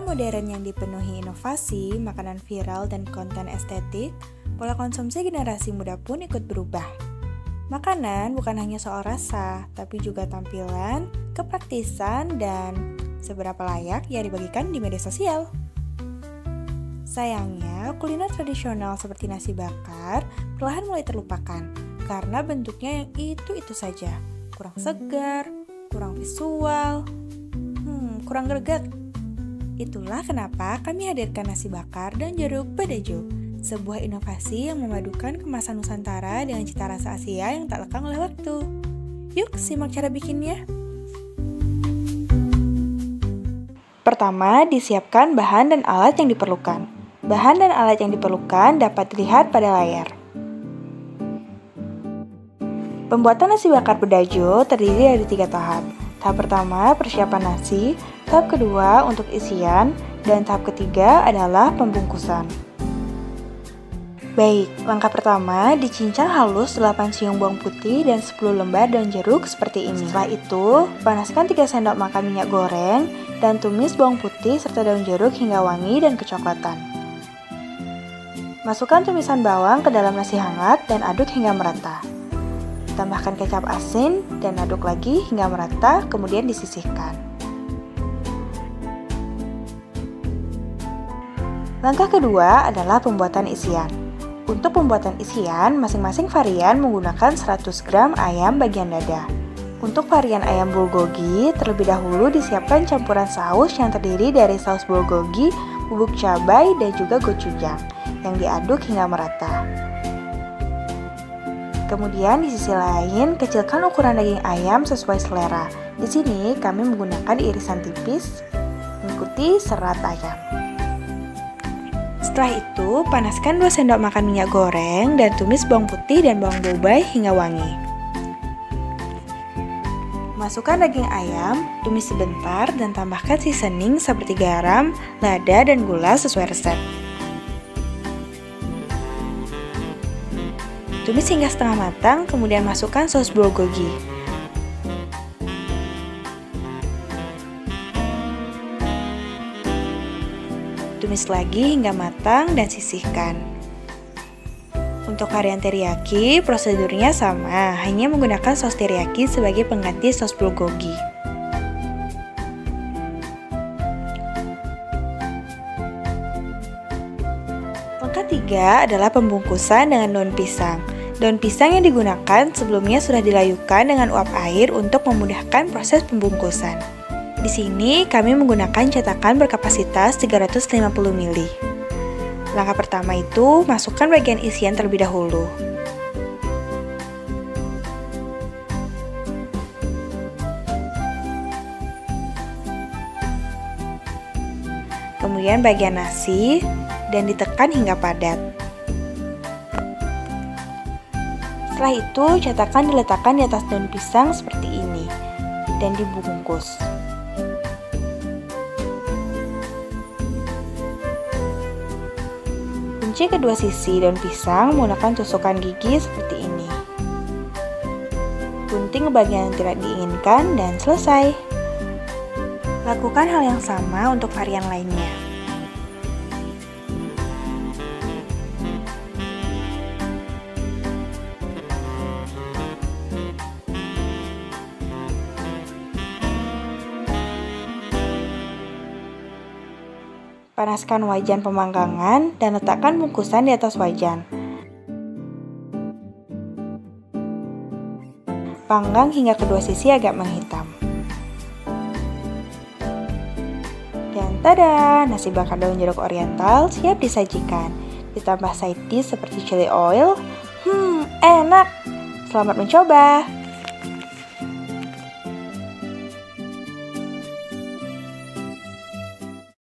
era modern yang dipenuhi inovasi, makanan viral, dan konten estetik, pola konsumsi generasi muda pun ikut berubah. Makanan bukan hanya soal rasa, tapi juga tampilan, kepraktisan, dan seberapa layak ia dibagikan di media sosial. Sayangnya, kuliner tradisional seperti nasi bakar perlahan mulai terlupakan karena bentuknya yang itu-itu saja. Kurang segar, kurang visual, kurang greget. Itulah kenapa kami hadirkan nasi bakar dan jeruk bedajo, sebuah inovasi yang memadukan kemasan Nusantara dengan cita rasa Asia yang tak lekang oleh waktu. Yuk simak cara bikinnya. Pertama, disiapkan bahan dan alat yang diperlukan. Bahan dan alat yang diperlukan dapat dilihat pada layar. Pembuatan nasi bakar bedajo terdiri dari 3 tahap. Tahap pertama, persiapan nasi. Tahap kedua, untuk isian. Dan tahap ketiga adalah pembungkusan. Baik, langkah pertama, dicincang halus 8 siung bawang putih dan 10 lembar daun jeruk seperti ini. Setelah itu, panaskan 3 sendok makan minyak goreng dan tumis bawang putih serta daun jeruk hingga wangi dan kecoklatan. Masukkan tumisan bawang ke dalam nasi hangat dan aduk hingga merata. Tambahkan kecap asin dan aduk lagi hingga merata, kemudian disisihkan. Langkah kedua adalah pembuatan isian. Untuk pembuatan isian, masing-masing varian menggunakan 100 gram ayam bagian dada. Untuk varian ayam bulgogi, terlebih dahulu disiapkan campuran saus yang terdiri dari saus bulgogi, bubuk cabai, dan juga gochujang yang diaduk hingga merata. Kemudian di sisi lain, kecilkan ukuran daging ayam sesuai selera. Di sini kami menggunakan irisan tipis, mengikuti serat ayam. Setelah itu, panaskan 2 sendok makan minyak goreng dan tumis bawang putih dan bawang bombay hingga wangi. Masukkan daging ayam, tumis sebentar dan tambahkan seasoning seperti garam, lada, dan gula sesuai resep. Tumis hingga setengah matang, kemudian masukkan saus bulgogi. Tumis lagi hingga matang dan sisihkan. Untuk varian teriyaki, prosedurnya sama, hanya menggunakan saus teriyaki sebagai pengganti saus bulgogi. Langkah 3 adalah pembungkusan dengan daun pisang. Daun pisang yang digunakan sebelumnya sudah dilayukan dengan uap air untuk memudahkan proses pembungkusan. Di sini kami menggunakan cetakan berkapasitas 350 ml. Langkah pertama itu, masukkan bagian isian terlebih dahulu. Kemudian bagian nasi dan ditekan hingga padat. Setelah itu, cetakan diletakkan di atas daun pisang seperti ini dan dibungkus. Kunci kedua sisi daun pisang menggunakan tusukan gigi seperti ini. Gunting bagian yang tidak diinginkan dan selesai. Lakukan hal yang sama untuk varian lainnya. Panaskan wajan pemanggangan dan letakkan bungkusan di atas wajan. Panggang hingga kedua sisi agak menghitam. Dan tada, nasi bakar daun jeruk oriental siap disajikan. Ditambah side dish seperti chili oil. Enak! Selamat mencoba!